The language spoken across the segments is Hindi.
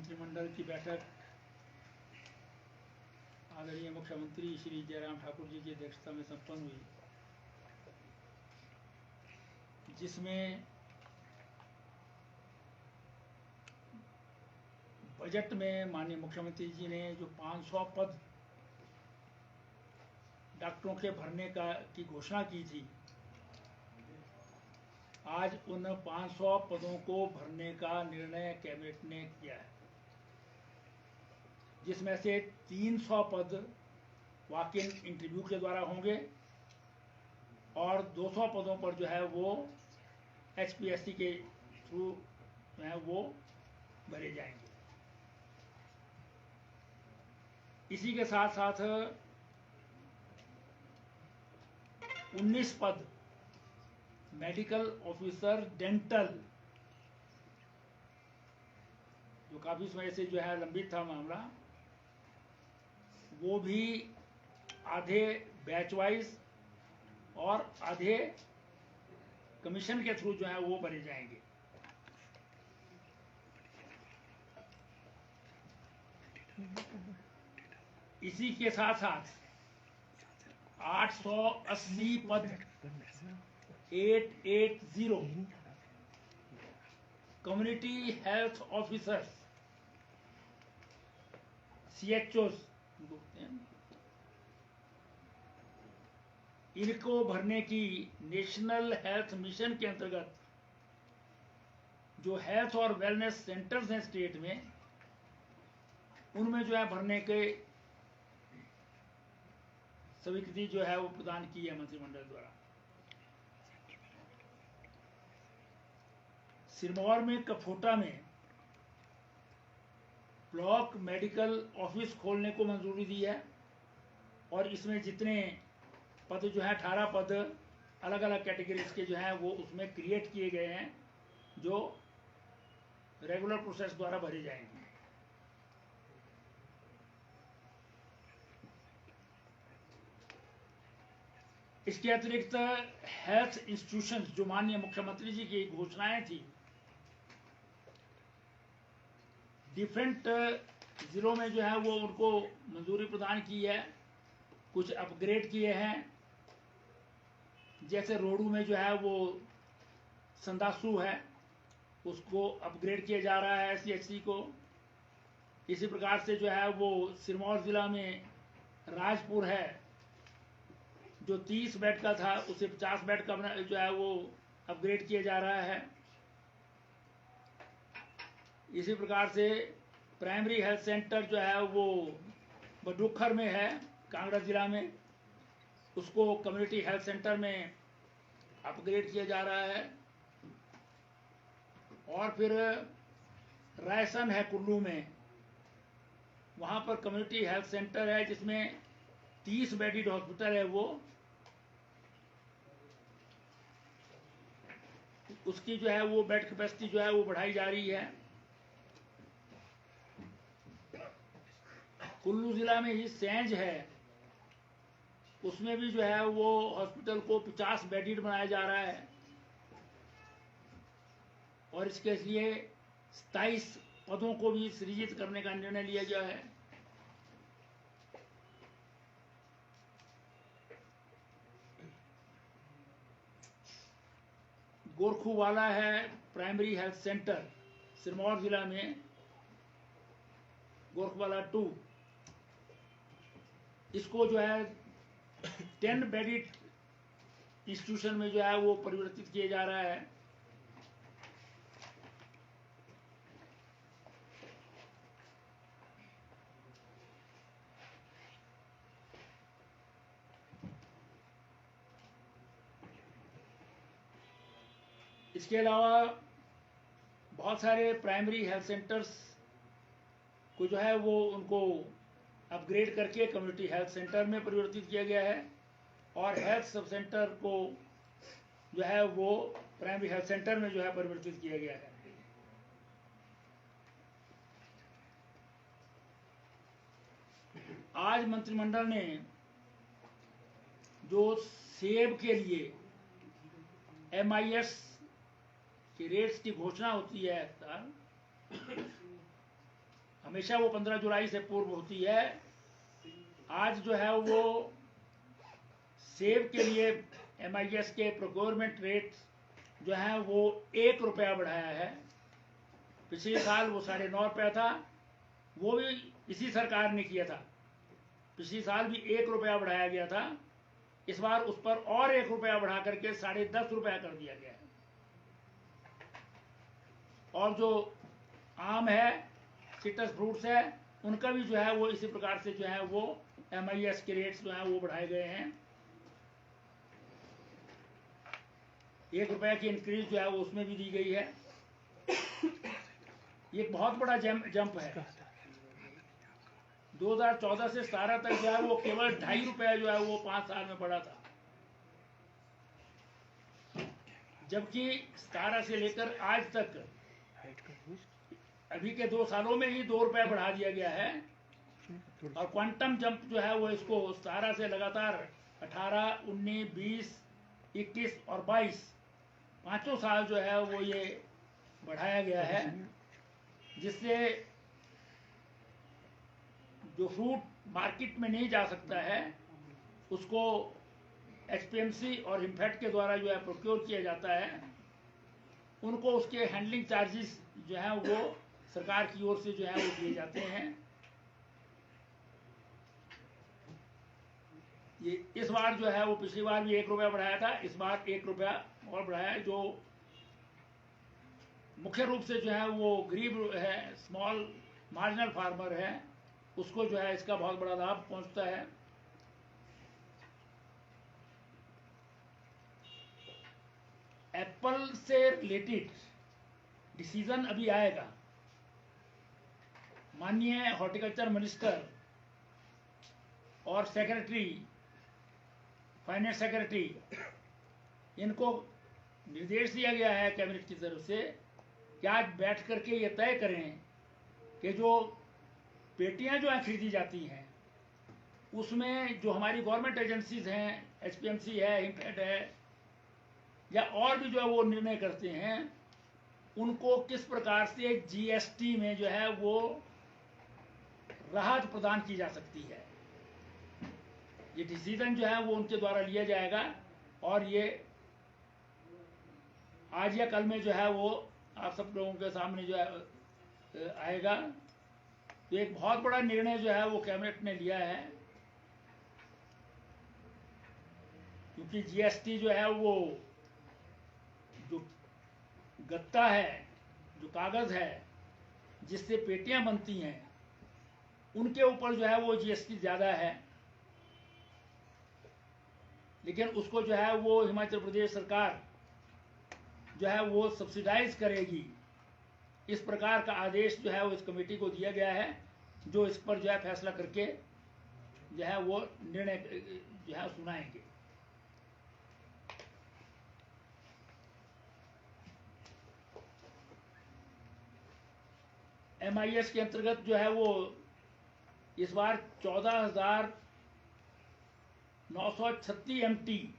मंत्रिमंडल की बैठक आदरणीय मुख्यमंत्री श्री जयराम ठाकुर जी की अध्यक्षता में संपन्न हुई, जिसमें बजट में माननीय मुख्यमंत्री जी ने जो 500 पद डॉक्टरों के भरने की घोषणा की थी, आज उन 500 पदों को भरने का निर्णय कैबिनेट ने किया है, जिसमें से 300 पद वॉक इन इंटरव्यू के द्वारा होंगे और 200 पदों पर जो है वो HPSC के थ्रू जो है वो भरे जाएंगे। इसी के साथ साथ 19 पद मेडिकल ऑफिसर डेंटल, जो काफी समय से जो है लंबित था मामला, वो भी आधे बैच वाइज और आधे कमीशन के थ्रू जो है वो भरे जाएंगे। इसी के साथ साथ 880 पद 880 कम्युनिटी हेल्थ ऑफिसर्स CHOs इनको भरने की नेशनल हेल्थ मिशन के अंतर्गत जो हेल्थ और वेलनेस सेंटर्स हैं स्टेट में, उनमें जो है भरने के स्वीकृति जो है वो प्रदान की है मंत्रिमंडल द्वारा। सिरमौर में कफोटा में ब्लॉक मेडिकल ऑफिस खोलने को मंजूरी दी है और इसमें जितने पद जो है 18 पद अलग अलग कैटेगरीज के जो है वो उसमें क्रिएट किए गए हैं, जो रेगुलर प्रोसेस द्वारा भरे जाएंगे। इसके अतिरिक्त हेल्थ इंस्टीट्यूशंस, जो माननीय मुख्यमंत्री जी की घोषणाएं थी, डिफरेंट जिलों में जो है वो उनको मंजूरी प्रदान की है, कुछ अपग्रेड किए हैं। जैसे रोडू में जो है वो संदासू है, उसको अपग्रेड किया जा रहा है CHC को। इसी प्रकार से जो है वो सिरमौर जिला में राजपुर है, जो 30 बेड का था उसे 50 बेड का जो है वो अपग्रेड किया जा रहा है। इसी प्रकार से प्राइमरी हेल्थ सेंटर जो है वो बडुखर में है, कांगड़ा जिला में, उसको कम्युनिटी हेल्थ सेंटर में अपग्रेड किया जा रहा है। और फिर रायसन है कुल्लू में, वहां पर कम्युनिटी हेल्थ सेंटर है जिसमें 30 बेडेड हॉस्पिटल है, वो उसकी जो है वो बेड कैपेसिटी जो है वो बढ़ाई जा रही है। कुल्लू जिला में ही सेंज है, उसमें भी जो है वो हॉस्पिटल को 50 बेडेड बनाया जा रहा है और इसके लिए 27 पदों को भी सृजित करने का निर्णय लिया गया है। गोरखुवाला है प्राइमरी हेल्थ सेंटर सिरमौर जिला में, गोरखवाला 2, इसको जो है 10 बेडेड इंस्टीट्यूशन में जो है वो परिवर्तित किया जा रहा है। इसके अलावा बहुत सारे प्राइमरी हेल्थ सेंटर्स को जो है वो उनको अपग्रेड करके कम्युनिटी हेल्थ सेंटर में परिवर्तित किया गया है और हेल्थ सब सेंटर को जो है वो प्राइमरी हेल्थ सेंटर में जो है परिवर्तित किया गया है। आज मंत्रिमंडल ने जो सेब के लिए MIS के रेट्स की घोषणा होती है, हमेशा वो 15 जुलाई से पूर्व होती है। आज जो है वो सेब के लिए MIS के प्रोक्योरमेंट रेट जो है वो 1 रुपया बढ़ाया है। पिछले साल वो 9.5 था, वो भी इसी सरकार ने किया था। पिछले साल भी 1 रुपया बढ़ाया गया था, इस बार उस पर और 1 रुपया बढ़ा करके 10.5 रुपया कर दिया गया है। और जो आम है, सिट्रस फ्रूट्स है, उनका भी जो है वो इसी प्रकार से जो है वो MIS के रेट्स जो है वो बढ़ाए गए हैं। 1 रुपया की इंक्रीज जो है वो उसमें भी दी गई है। ये एक बहुत बड़ा जंप है। 2014 से 17 तक जो है वो केवल 2.5 रुपया जो है वो 5 साल में बढ़ा था, जबकि 17 से लेकर आज तक अभी के 2 सालों में ही 2 रुपया बढ़ा दिया गया है। और क्वांटम जंप जो है वो इसको 17 से लगातार 18, 19, 20, 21 और 22 पांचों साल जो है वो ये बढ़ाया गया है, जिससे जो फ्रूट मार्केट में नहीं जा सकता है उसको HPMC और हिमफेड के द्वारा जो है प्रोक्योर किया जाता है। उनको उसके हैंडलिंग चार्जेस जो है वो सरकार की ओर से जो है वो दिए जाते हैं। ये इस बार जो है वो पिछली बार भी 1 रुपया बढ़ाया था, इस बार 1 रुपया और बढ़ाया है। जो मुख्य रूप से जो है वो गरीब है, स्मॉल मार्जिनल फार्मर है, उसको जो है इसका बहुत बड़ा लाभ पहुंचता है। एप्पल से रिलेटेड डिसीजन अभी आएगा। माननीय हॉर्टिकल्चर मिनिस्टर और सेक्रेटरी, फाइनेंस सेक्रेटरी, इनको निर्देश दिया गया है कैबिनेट की तरफ से कि आज बैठ करके ये तय करें कि जो पेटियां जो हैं खरीदी जाती हैं उसमें जो हमारी गवर्नमेंट एजेंसीज हैं, HPMC है, हिमफेड है, या और भी जो है वो निर्णय करते हैं, उनको किस प्रकार से GST में जो है वो राहत प्रदान की जा सकती है। ये डिसीजन जो है वो उनके द्वारा लिया जाएगा और ये आज या कल में जो है वो आप सब लोगों के सामने जो है आएगा। तो एक बहुत बड़ा निर्णय जो है वो कैबिनेट ने लिया है, क्योंकि GST जो है वो जो गत्ता है, जो कागज है जिससे पेटियां बनती हैं, उनके ऊपर जो है वो GST ज्यादा है। लेकिन उसको जो है वो हिमाचल प्रदेश सरकार जो है वो सब्सिडाइज करेगी, इस प्रकार का आदेश जो है वो इस कमेटी को दिया गया है, जो इस पर जो है फैसला करके जो है वो निर्णय जो है सुनाएंगे। MIS के अंतर्गत जो है वो इस बार 14,936 MT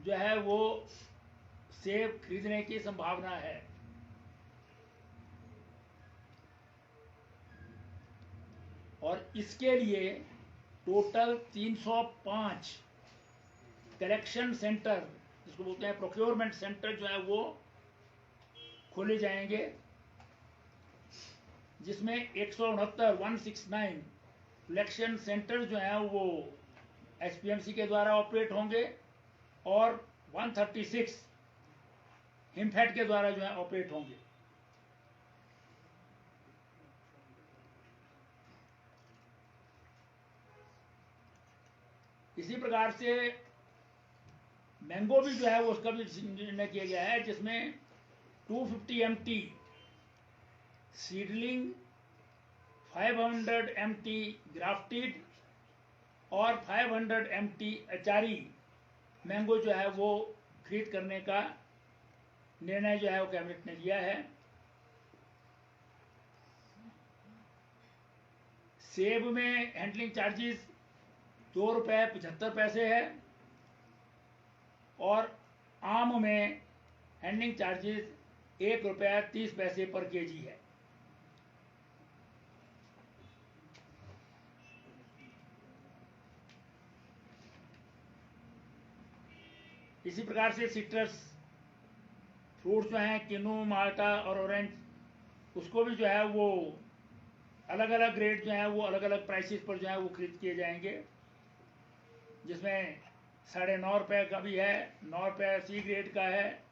जो है वो सेब खरीदने की संभावना है। और इसके लिए टोटल 305 कलेक्शन सेंटर, जिसको बोलते हैं प्रोक्योरमेंट सेंटर, जो है वो खोले जाएंगे, जिसमें 169 कलेक्शन सेंटर जो है वो HPMC के द्वारा ऑपरेट होंगे और 136 हिमफेड के द्वारा जो है ऑपरेट होंगे। इसी प्रकार से मैंगो भी जो है वो उसका भी निर्णय किया गया है, जिसमें 250 MT सीडलिंग, 500 MT ग्राफ्टेड और 500 MT अचारी मैंगो जो है वो खरीद करने का निर्णय जो है वो कैबिनेट ने लिया है। सेब में हैंडलिंग चार्जेस 2 रुपये 75 पैसे है और आम में हैंडलिंग चार्जेस 1 रुपया 30 पैसे पर केजी है। इसी प्रकार से सिट्रस फ्रूट्स जो हैं किन्नू, माल्टा और ऑरेंज, उसको भी जो है वो अलग अलग ग्रेड जो है वो अलग अलग प्राइसेस पर जो है वो खरीद किए जाएंगे, जिसमें 9.5 रुपये का भी है, 9 रुपये सी ग्रेड का है।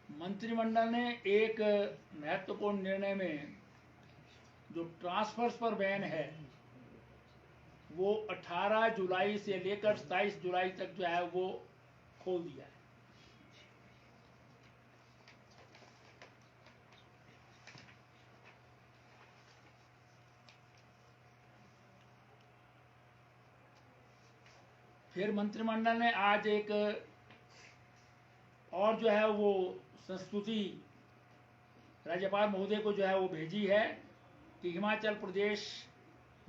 मंत्रिमंडल ने एक महत्वपूर्ण निर्णय में जो ट्रांसफर्स पर बैन है वो 18 जुलाई से लेकर 27 जुलाई तक जो है वो खोल दिया है। फिर मंत्रिमंडल ने आज एक और जो है वो संस्तुति राज्यपाल महोदय को जो है वो भेजी है कि हिमाचल प्रदेश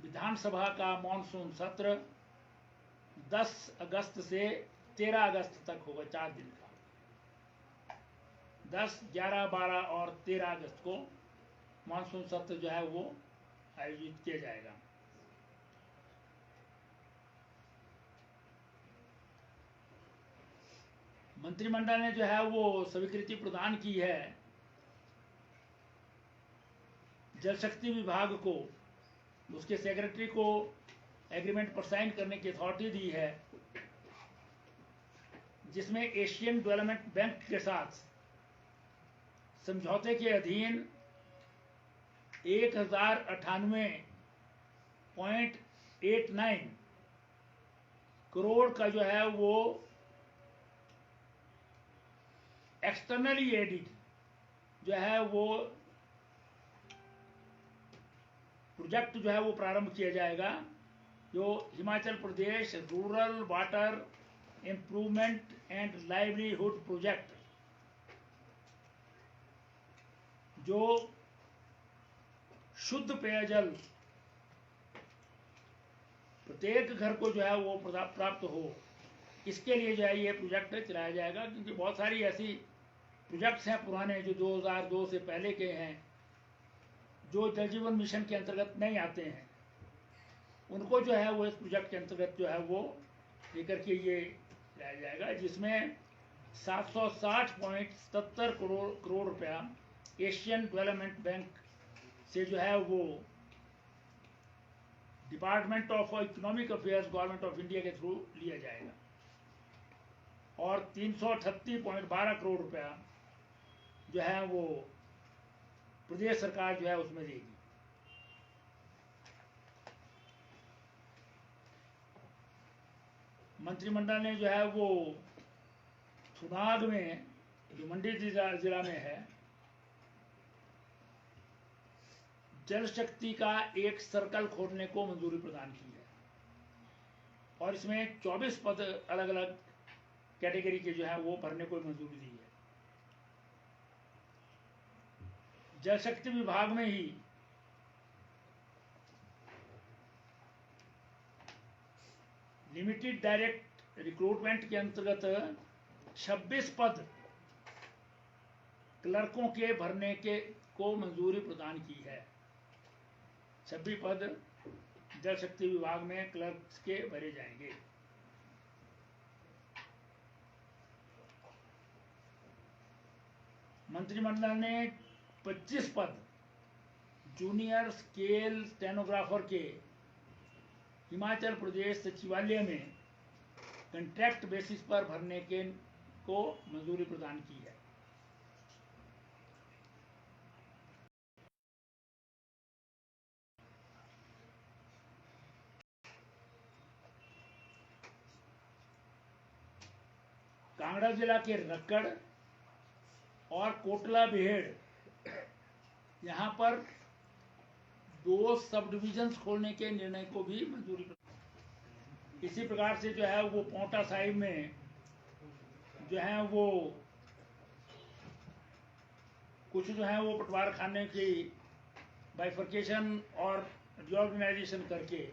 विधानसभा का मॉनसून सत्र 10 अगस्त से 13 अगस्त तक होगा, 4 दिन का। 10, 11, 12 और 13 अगस्त को मॉनसून सत्र जो है वो आयोजित किया जाएगा। मंत्रिमंडल ने जो है वो स्वीकृति प्रदान की है जल शक्ति विभाग को, उसके सेक्रेटरी को एग्रीमेंट पर साइन करने की अथॉरिटी दी है, जिसमें एशियन डेवलपमेंट बैंक के साथ समझौते के अधीन 1098.89 करोड़ का जो है वो एक्सटर्नली एडिड जो है वो प्रोजेक्ट जो है वो प्रारंभ किया जाएगा, जो Himachal Pradesh rural water improvement and livelihood project, जो शुद्ध पेयजल प्रत्येक घर को जो है वो प्राप्त हो, इसके लिए जो है ये प्रोजेक्ट चलाया जाएगा। क्योंकि बहुत सारी ऐसी प्रोजेक्ट्स हैं पुराने जो 2002 से पहले के हैं, जो जल जीवन मिशन के अंतर्गत नहीं आते हैं, उनको जो है वो इस प्रोजेक्ट के अंतर्गत जो है वो लेकर के ये लाया जाएगा, जिसमें 760.77 करोड़ रुपया एशियन डेवलपमेंट बैंक से जो है वो department of economic affairs government of India के थ्रू लिया जाएगा, और 338.12 करोड़ रुपया जो है वो प्रदेश सरकार जो है उसमें देगी। मंत्रिमंडल ने जो है वो थुनाग में, जो मंडी जिला में है, जल शक्ति का एक सर्कल खोलने को मंजूरी प्रदान की है, और इसमें 24 पद अलग अलग कैटेगरी के जो है वो भरने को मंजूरी दी है। जल शक्ति विभाग में ही लिमिटेड डायरेक्ट रिक्रूटमेंट के अंतर्गत 26 पद क्लर्कों के भरने के को मंजूरी प्रदान की है। 26 पद जल शक्ति विभाग में क्लर्क्स के भरे जाएंगे। मंत्रिमंडल ने 25 पद जूनियर स्केल स्टेनोग्राफर के हिमाचल प्रदेश सचिवालय में कॉन्ट्रैक्ट बेसिस पर भरने के को मंजूरी प्रदान की है। कांगड़ा जिला के रक्कड़ और कोटला बेहड़, यहाँ पर 2 सब डिविजन्स खोलने के निर्णय को भी मंजूरी। इसी प्रकार से जो है वो पोंटा साहिब में जो है वो कुछ जो है वो पटवार खाने की बाइफर्केशन और रिऑर्गेनाइजेशन करके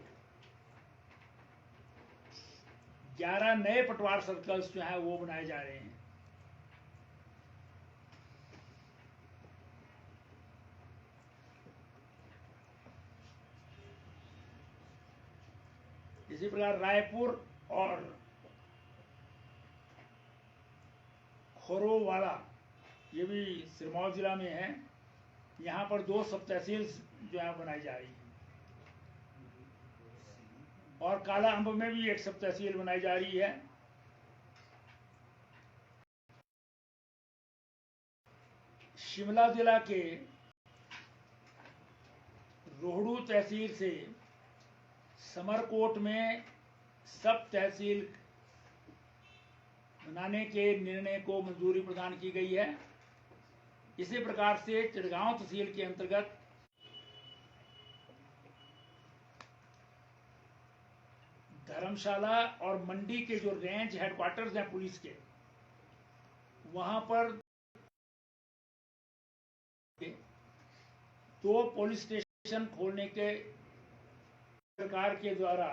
11 नए पटवार सर्कल्स जो है वो बनाए जा रहे हैं। इसी प्रकार रायपुर और खोरोवाला ये भी सिरमौर जिला में है। यहाँ पर 2 सब तहसील जो है बनाई जा रही है और काला अम्ब में भी एक सब तहसील बनाई जा रही है। शिमला जिला के रोहड़ू तहसील से समरकोट में सब तहसील बनाने के निर्णय को मंजूरी प्रदान की गई है। इसी प्रकार से चिड़गांव तहसील के अंतर्गत धर्मशाला और मंडी के जो रेंज हेडक्वार्टर्स हैं पुलिस के, वहां पर 2 पुलिस स्टेशन खोलने के सरकार के द्वारा